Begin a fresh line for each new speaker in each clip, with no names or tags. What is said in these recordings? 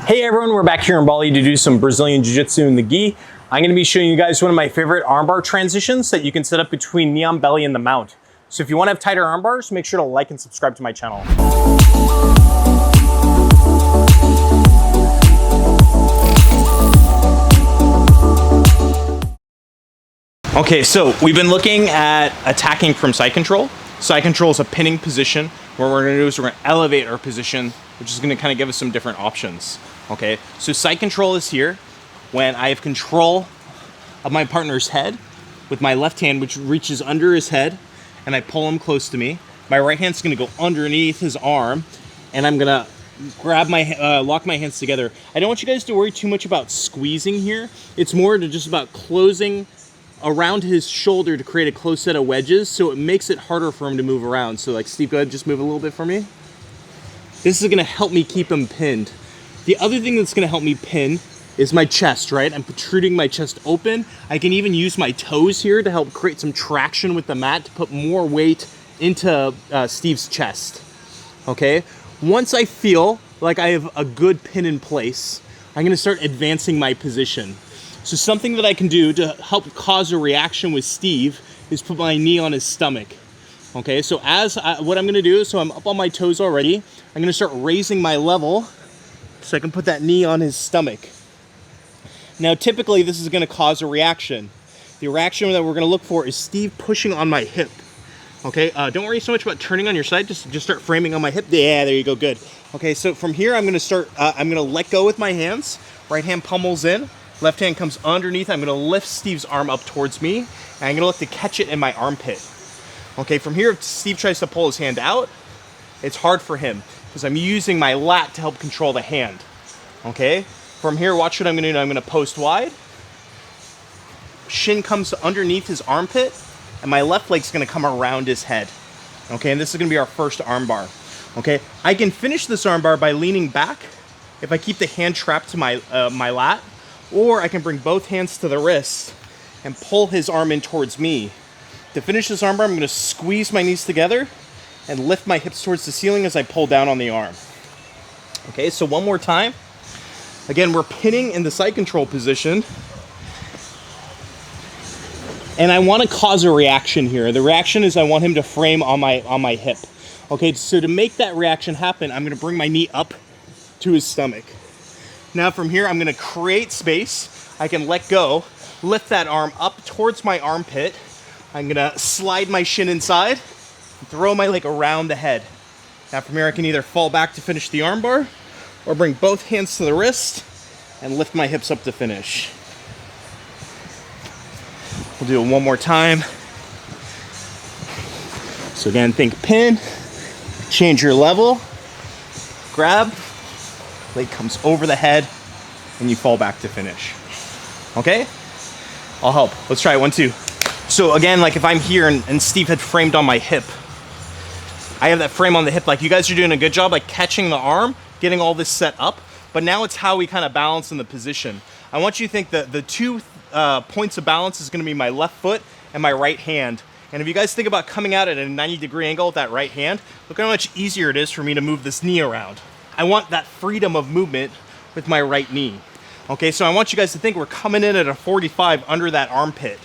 Hey everyone, we're back here in Bali to do some Brazilian Jiu-Jitsu in the gi. I'm going to be showing you guys one of my favorite armbar transitions that you can set up between knee on belly and the mount. So if you want to have tighter armbars, make sure to like and subscribe to my channel. Okay, so we've been looking at attacking from side control. Side control is a pinning position. What we're going to do is we're going to elevate our position, which is going to kind of give us some different options. Okay, so side control is here when I have control of my partner's head with my left hand, which reaches under his head, and I pull him close to me. My right hand's going to go underneath his arm, and I'm going to grab my lock my hands together. I don't want you guys to worry too much about squeezing here. It's more to just about closing around his shoulder to create a close set of wedges, so it makes it harder for him to move around. So like, Steve, go ahead, just move a little bit for me. This is going to help me keep him pinned. The other thing that's going to help me pin is my chest, right? I'm protruding my chest open. I can even use my toes here to help create some traction with the mat to put more weight into Steve's chest, okay? Once I feel like I have a good pin in place, I'm going to start advancing my position. So something that I can do to help cause a reaction with Steve is put my knee on his stomach. Okay, so what I'm gonna do, so I'm up on my toes already, I'm gonna start raising my level so I can put that knee on his stomach. Now, typically this is gonna cause a reaction. The reaction that we're gonna look for is Steve pushing on my hip. Okay, don't worry so much about turning on your side, just start framing on my hip. Yeah, there you go, good. Okay, so from here I'm gonna let go with my hands. Right hand pummels in, left hand comes underneath. I'm gonna lift Steve's arm up towards me, and I'm gonna look to catch it in my armpit. Okay, from here, if Steve tries to pull his hand out, it's hard for him because I'm using my lat to help control the hand. Okay, from here, watch what I'm gonna do. I'm gonna post wide. Shin comes underneath his armpit, and my left leg's gonna come around his head. Okay, and this is gonna be our first armbar. Okay, I can finish this armbar by leaning back if I keep the hand trapped to my lat, or I can bring both hands to the wrist and pull his arm in towards me. To finish this armbar, I'm going to squeeze my knees together and lift my hips towards the ceiling as I pull down on the arm. Okay, so one more time. Again, we're pinning in the side control position. And I want to cause a reaction here. The reaction is I want him to frame on my hip. Okay, so to make that reaction happen, I'm going to bring my knee up to his stomach. Now from here, I'm going to create space. I can let go, lift that arm up towards my armpit. I'm gonna slide my shin inside, throw my leg around the head. Now from here I can either fall back to finish the armbar or bring both hands to the wrist and lift my hips up to finish. We'll do it one more time. So again, think pin, change your level, grab, leg comes over the head, and you fall back to finish. Okay? I'll help. Let's try it, 1, 2. So again, like if I'm here and Steve had framed on my hip, I have that frame on the hip. Like, you guys are doing a good job, like catching the arm, getting all this set up, but now it's how we kind of balance in the position. I want you to think that the two points of balance is gonna be my left foot and my right hand. And if you guys think about coming out at a 90-degree angle with that right hand, look how much easier it is for me to move this knee around. I want that freedom of movement with my right knee. Okay, so I want you guys to think we're coming in at a 45 under that armpit.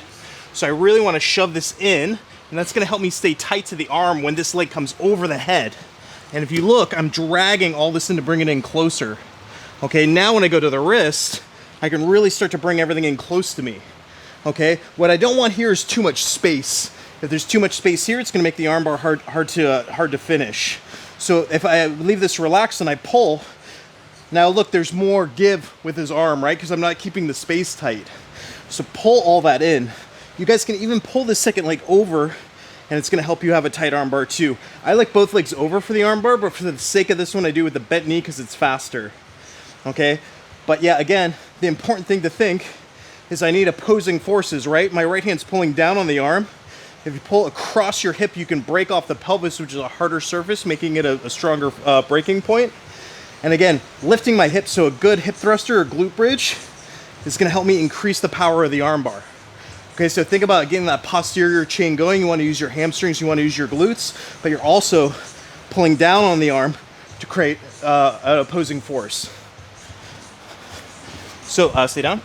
So I really want to shove this in, and that's going to help me stay tight to the arm when this leg comes over the head. And if you look, I'm dragging all this in to bring it in closer. Okay, now when I go to the wrist, I can really start to bring everything in close to me. Okay, what I don't want here is too much space. If there's too much space here, it's going to make the armbar hard to finish. So if I leave this relaxed and I pull, now look, there's more give with his arm, right? Because I'm not keeping the space tight. So pull all that in. You guys can even pull the second leg over, and it's gonna help you have a tight armbar too. I like both legs over for the armbar, but for the sake of this one, I do with the bent knee because it's faster, okay? But yeah, again, the important thing to think is I need opposing forces, right? My right hand's pulling down on the arm. If you pull across your hip, you can break off the pelvis, which is a harder surface, making it a stronger breaking point. And again, lifting my hips, so a good hip thruster or glute bridge is gonna help me increase the power of the armbar. Okay, so think about getting that posterior chain going. You want to use your hamstrings, you want to use your glutes, but you're also pulling down on the arm to create an opposing force. So stay down.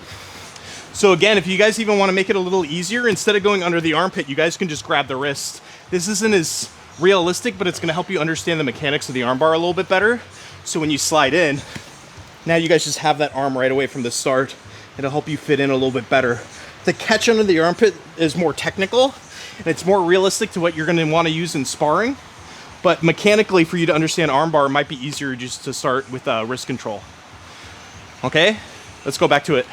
So again, if you guys even want to make it a little easier, instead of going under the armpit, you guys can just grab the wrist. This isn't as realistic, but it's going to help you understand the mechanics of the armbar a little bit better. So when you slide in, now you guys just have that arm right away from the start. It'll help you fit in a little bit better. The catch under the armpit is more technical, and it's more realistic to what you're going to want to use in sparring. But mechanically, for you to understand armbar, it might be easier just to start with wrist control. Okay, let's go back to it.